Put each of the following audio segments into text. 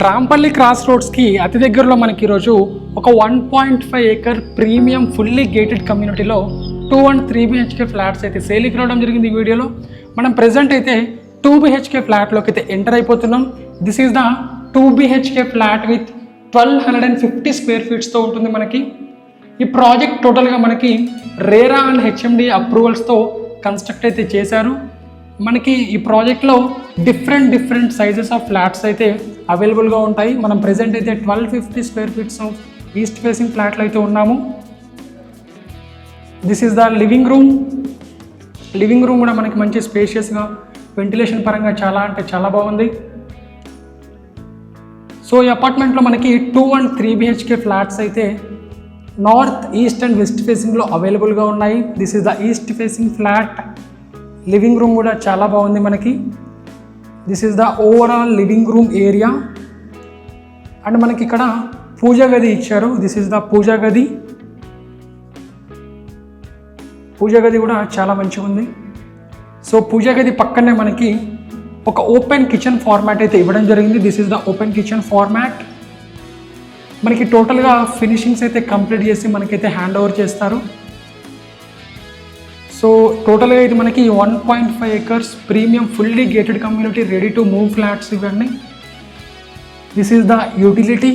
Rampalli cross రోడ్స్కి అతి దగ్గరలో మనకి ఈరోజు ఒక 1.5 ఏకర్ ప్రీమియం ఫుల్లీ గేటెడ్ కమ్యూనిటీలో 2 and 3 BHK ఫ్లాట్స్ అయితే సేల్కి రావడం జరిగింది. ఈ వీడియోలో మనం ప్రెజెంట్ అయితే 2 BHK ఫ్లాట్లోకి అయితే ఎంటర్ అయిపోతున్నాం. This is the 2 BHK flat with 1250 square ఫీట్స్తో ఉంటుంది మనకి. ఈ ప్రాజెక్ట్ టోటల్గా మనకి రేరా అండ్ హెచ్ఎండి అప్రూవల్స్తో కన్స్ట్రక్ట్ అయితే చేశారు. మనకి ఈ ప్రాజెక్ట్లో డిఫరెంట్ సైజెస్ ఆఫ్ ఫ్లాట్స్ అయితే అవైలబుల్గా ఉంటాయి. మనం ప్రెజెంట్ అయితే 1250 square feets of east facing ఫ్లాట్లో అయితే ఉన్నాము. This is the living room. Living room కూడా మనకి మంచి స్పేషియస్గా వెంటిలేషన్ పరంగా చాలా బాగుంది. సో ఈ అపార్ట్మెంట్లో మనకి 2 and 3 BHK ఫ్లాట్స్ అయితే నార్త్, ఈస్ట్ అండ్ వెస్ట్ ఫేసింగ్లో అవైలబుల్గా ఉన్నాయి. This is the east facing flat. Living room కూడా చాలా బాగుంది మనకి. This is the overall living room area. And మనకి ఇక్కడ పూజా గది ఇచ్చారు. దిస్ ఈజ్ ద పూజా గది. పూజా గది కూడా చాలా మంచిగా ఉంది. సో పూజా గది పక్కనే మనకి ఒక ఓపెన్ కిచెన్ ఫార్మాట్ అయితే ఇవ్వడం జరిగింది. This is the open kitchen format. మనకి టోటల్గా ఫినిషింగ్స్ అయితే కంప్లీట్ చేసి మనకైతే హ్యాండ్ ఓవర్ చేస్తారు. సో టోటల్గా ఇది మనకి 1.5 acres premium fully gated community ready to move flats ఇవన్నీ. This is the utility.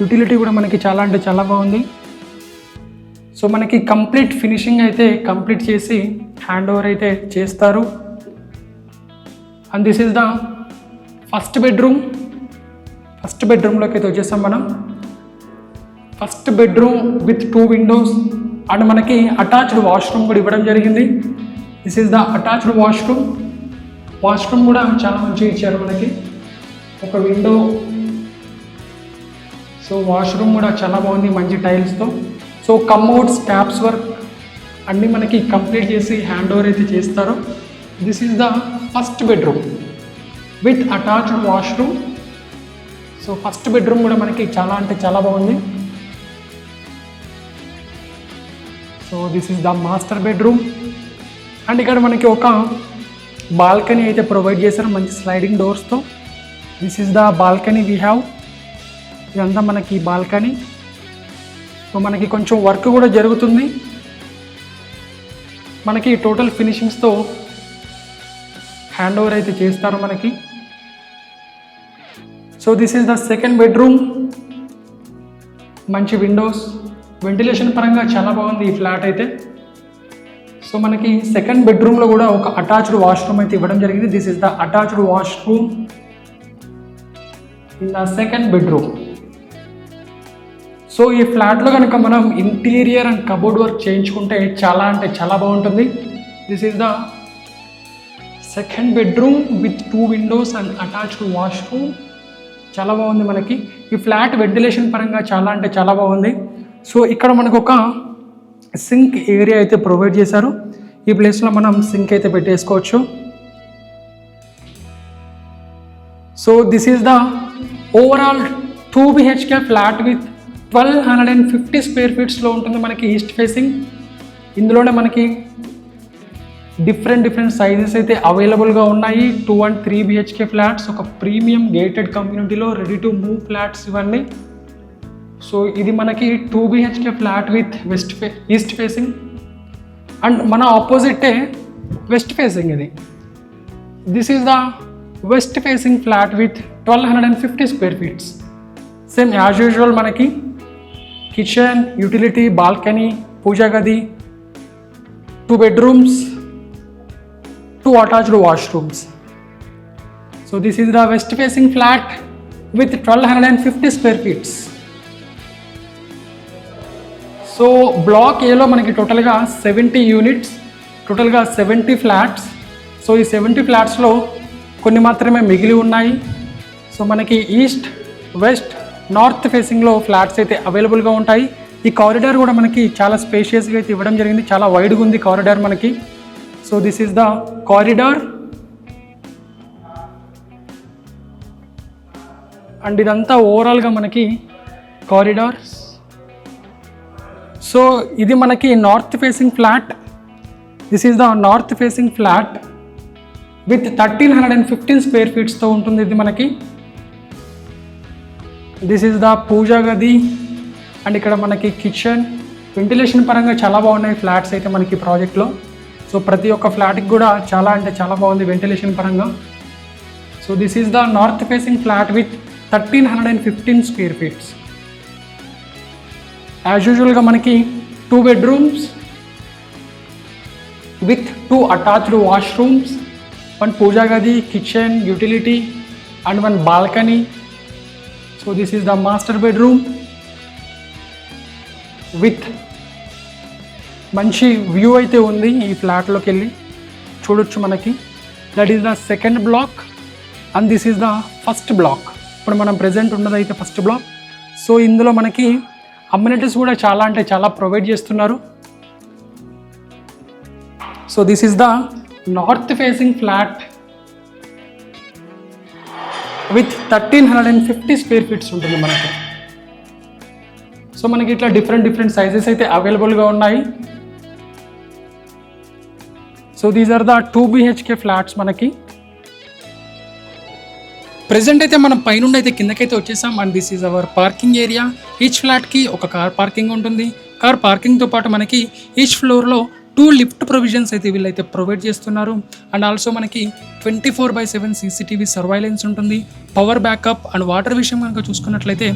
Utility కూడా మనకి చాలా బాగుంది. సో మనకి కంప్లీట్ ఫినిషింగ్ అయితే కంప్లీట్ చేసి హ్యాండ్ ఓవర్ అయితే చేస్తారు. And this is the first bedroom. First బెడ్రూమ్లోకి అయితే వచ్చేసాం మనం. First bedroom with 2 windows and మనకి అటాచ్డ్ వాష్రూమ్ కూడా ఇవ్వడం జరిగింది. This is the attached washroom. Washroom కూడా చాలా మంచిగా ఇచ్చారు మనకి, ఒక విండో. సో వాష్రూమ్ కూడా చాలా బాగుంది మంచి టైల్స్తో. సో కమోడ్స్, ట్యాప్స్ వర్క్ అన్నీ మనకి కంప్లీట్ చేసి హ్యాండ్ ఓవర్ అయితే చేస్తారు. This is the first bedroom with attached washroom. So first bedroom కూడా మనకి చాలా బాగుంది. So this is the master bedroom. And ఇక్కడ మనకి ఒక బాల్కనీ అయితే ప్రొవైడ్ చేశారు మంచి స్లైడింగ్ డోర్స్తో. This is the balcony we have. ఇదంతా మనకి బాల్కనీ. సో మనకి కొంచెం వర్క్ కూడా జరుగుతుంది. మనకి టోటల్ ఫినిషింగ్స్తో హ్యాండ్ ఓవర్ అయితే చేస్తారు మనకి. So this is the second bedroom. మంచి విండోస్, వెంటిలేషన్ పరంగా చాలా బాగుంది ఈ ఫ్లాట్ అయితే. సో మనకి సెకండ్ బెడ్రూమ్లో కూడా ఒక అటాచ్డ్ వాష్రూమ్ అయితే ఇవ్వడం జరిగింది. This is the attached washroom in the second bedroom. So ఈ ఫ్లాట్లో కనుక మనం ఇంటీరియర్ అండ్ కబోర్డ్ వర్క్ చేయించుకుంటే చాలా బాగుంటుంది. This is the second bedroom with 2 windows and attached washroom. చాలా బాగుంది మనకి ఈ ఫ్లాట్. వెంటిలేషన్ పరంగా చాలా బాగుంది. సో ఇక్కడ మనకు ఒక సింక్ ఏరియా అయితే ప్రొవైడ్ చేశారు. ఈ ప్లేస్లో మనం సింక్ అయితే పెట్టేసుకోవచ్చు. So this is the overall 2 BHK flat with 1250 square ఫీట్స్లో ఉంటుంది మనకి ఈస్ట్ ఫేసింగ్. ఇందులోనే మనకి డిఫరెంట్ సైజెస్ అయితే అవైలబుల్గా ఉన్నాయి. 2 and 3 BHK ఫ్లాట్స్, ఒక ప్రీమియం గేటెడ్ కమ్యూనిటీలో రెడీ టు మూవ్ ఫ్లాట్స్ ఇవన్నీ. సో ఇది మనకి 2 BHK flat with east facing. And మన ఆపోజిటే వెస్ట్ ఫేసింగ్ ఇది. This is the west facing flat with 1250 square feets. Same as usual మనకి కిచెన్, యూటిలిటీ, బాల్కనీ, పూజా గది, 2 bedrooms, 2 attached washrooms. So this is the west facing flat with 1250 square feet. So block ఏలో మనకి టోటల్గా 70 units, టోటల్గా 70 flats. So ఈ 70 ఫ్లాట్స్లో కొన్ని మాత్రమే మిగిలి ఉన్నాయి. సో మనకి ఈస్ట్, వెస్ట్, నార్త్ ఫేసింగ్లో ఫ్లాట్స్ అయితే అవైలబుల్గా ఉంటాయి. ఈ కారిడార్ కూడా మనకి చాలా స్పేషియస్గా అయితే ఇవ్వడం జరిగింది. చాలా వైడ్గా ఉంది కారిడార్ మనకి. So this is the corridor. And ఇదంతా ఓవరాల్గా మనకి కారిడార్స్. సో ఇది మనకి north facing flat. This is the north facing flat. With 1315 square ఫీట్స్తో ఉంటుంది ఇది మనకి. దిస్ ఈజ్ ద పూజా గది అండ్ ఇక్కడ మనకి కిచెన్. వెంటిలేషన్ పరంగా చాలా బాగున్నాయి ఫ్లాట్స్ అయితే మనకి ప్రాజెక్ట్లో. సో ప్రతి ఒక్క ఫ్లాట్కి కూడా చాలా అంటే చాలా బాగుంది వెంటిలేషన్ పరంగా. So this is the north facing flat with 1315 square feets. As యూజువల్గా మనకి 2 bedrooms with 2 attached washrooms, 1 puja గది, kitchen, utility and 1 balcony. So this is the master bedroom with మంచి వ్యూ అయితే ఉంది. ఈ ఫ్లాట్లోకి వెళ్ళి చూడొచ్చు మనకి. That is the second block and this is the first block. ఇప్పుడు మనం ప్రెజెంట్ ఉన్నదైతే ఫస్ట్ బ్లాక్. సో ఇందులో మనకి అమ్యూనిటీస్ కూడా చాలా అంటే చాలా ప్రొవైడ్ చేస్తున్నారు. So this is the north facing flat with 1350 square feets ఉంటుంది మనకి. సో మనకి ఇట్లా డిఫరెంట్ సైజెస్ అయితే అవైలబుల్గా ఉన్నాయి. So these are the 2 BHK flats మనకి. ప్రెజెంట్ అయితే మనం పైనుండి అయితే కిందకైతే వచ్చేసాం and this is our parking area. Each ఫ్లాట్కి ఒక కార్ పార్కింగ్ ఉంటుంది. కార్ పార్కింగ్తో పాటు మనకి ఈచ్ ఫ్లోర్లో 2 లిఫ్ట్ ప్రొవిజన్స్ అయితే వీళ్ళైతే ప్రొవైడ్ చేస్తున్నారు. అండ్ ఆల్సో మనకి 24/7 CCTV సర్వైలెన్స్ ఉంటుంది. పవర్ బ్యాకప్ అండ్ వాటర్ విషయం కనుక చూసుకున్నట్లయితే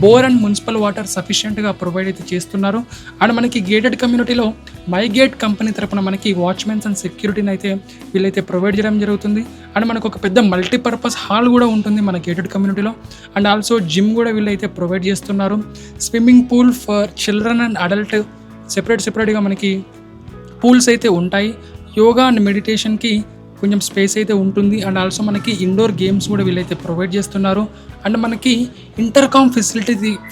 బోర్ అండ్ మున్సిపల్ వాటర్ సఫిషియెంట్గా ప్రొవైడ్ అయితే చేస్తున్నారు. అండ్ మనకి గేటెడ్ కమ్యూనిటీలో మై గేట్ కంపెనీ తరపున మనకి వాచ్మెన్స్ అండ్ సెక్యూరిటీని అయితే వీళ్ళైతే ప్రొవైడ్ చేయడం జరుగుతుంది. అండ్ మనకు ఒక పెద్ద మల్టీపర్పస్ హాల్ కూడా ఉంటుంది మన గేటెడ్ కమ్యూనిటీలో. అండ్ ఆల్సో జిమ్ కూడా వీళ్ళైతే ప్రొవైడ్ చేస్తున్నారు. Swimming pool for children and adult సెపరేట్గా మనకి పూల్స్ అయితే ఉంటాయి. యోగా అండ్ మెడిటేషన్కి కొంచెం స్పేస్ అయితే ఉంటుంది. అండ్ ఆల్సో మనకి ఇండోర్ గేమ్స్ కూడా వీళ్ళైతే ప్రొవైడ్ చేస్తున్నారు. అండ్ మనకి ఇంటర్కామ్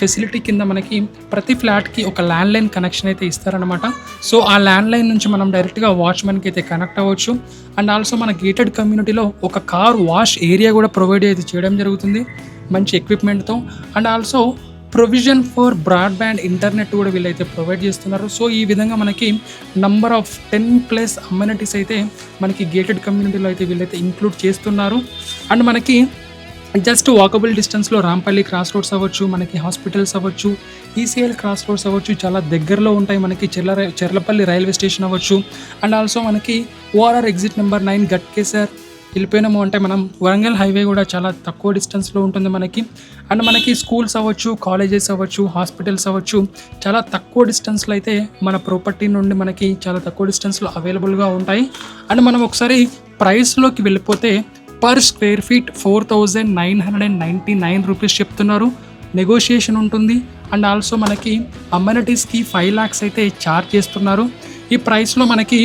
ఫెసిలిటీ కింద మనకి ప్రతి ఫ్లాట్కి ఒక ల్యాండ్లైన్ కనెక్షన్ అయితే ఇస్తారనమాట. సో ఆ ల్యాండ్లైన్ నుంచి మనం డైరెక్ట్గా వాచ్మెన్కి అయితే కనెక్ట్ అవ్వచ్చు. అండ్ ఆల్సో మన గేటెడ్ కమ్యూనిటీలో ఒక కార్ వాష్ ఏరియా కూడా ప్రొవైడ్ అయితే చేయడం జరుగుతుంది మంచి ఎక్విప్మెంట్తో. And also provision for broadband internet కూడా వీళ్ళైతే ప్రొవైడ్ చేస్తున్నారు. సో ఈ విధంగా మనకి నంబర్ ఆఫ్ 10+ అమ్యూనిటీస్ అయితే మనకి గేటెడ్ కమ్యూనిటీలో అయితే వీళ్ళైతే ఇంక్లూడ్ చేస్తున్నారు. అండ్ మనకి జస్ట్ వాకబుల్ డిస్టెన్స్లో రాంపల్లి క్రాస్ రోడ్స్ అవ్వచ్చు, మనకి హాస్పిటల్స్ అవ్వచ్చు, ECL క్రాస్ రోడ్స్ అవ్వచ్చు, చాలా దగ్గరలో ఉంటాయి. మనకి చెర్లపల్లి రైల్వే స్టేషన్ అవ్వచ్చు. అండ్ ఆల్సో మనకి ORR ఎగ్జిట్ నెంబర్ 9 గట్కేసర్ వెళ్ళిపోయినాము అంటే మనం వరంగల్ హైవే కూడా చాలా తక్కువ డిస్టెన్స్లో ఉంటుంది మనకి. అండ్ మనకి స్కూల్స్ అవ్వచ్చు, కాలేజెస్ అవ్వచ్చు, హాస్పిటల్స్ అవ్వచ్చు, చాలా తక్కువ డిస్టెన్స్లో అయితే మన ప్రాపర్టీ నుండి మనకి చాలా తక్కువ డిస్టెన్స్లో అవైలబుల్గా ఉంటాయి. అండ్ మనం ఒకసారి ప్రైస్లోకి వెళ్ళిపోతే పర్ స్క్వేర్ ఫీట్ 4,999 రూపీస్ చెప్తున్నారు. నెగోషియేషన్ ఉంటుంది. అండ్ ఆల్సో మనకి అమ్యూనిటీస్కి 5 lakhs అయితే ఛార్జ్ చేస్తున్నారు. ఈ ప్రైస్లో మనకి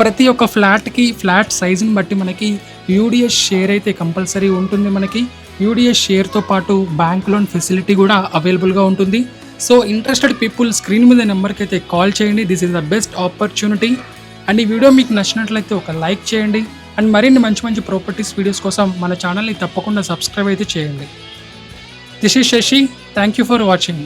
ప్రతి ఒక్క ఫ్లాట్కి ఫ్లాట్ సైజుని బట్టి మనకి UDS షేర్ అయితే కంపల్సరీ ఉంటుంది. మనకి UDS షేర్తో పాటు బ్యాంక్ లోన్ ఫెసిలిటీ కూడా అవైలబుల్గా ఉంటుంది. సో ఇంట్రెస్టెడ్ పీపుల్ స్క్రీన్ మీద నెంబర్కి అయితే కాల్ చేయండి. This is the best opportunity. And ఈ వీడియో మీకు నచ్చినట్లయితే ఒక లైక్ చేయండి. అండ్ మరిన్ని మంచి ప్రాపర్టీస్ వీడియోస్ కోసం మన ఛానల్ని తప్పకుండా సబ్స్క్రైబ్ అయితే చేయండి. This is Sashi. Thank you for watching.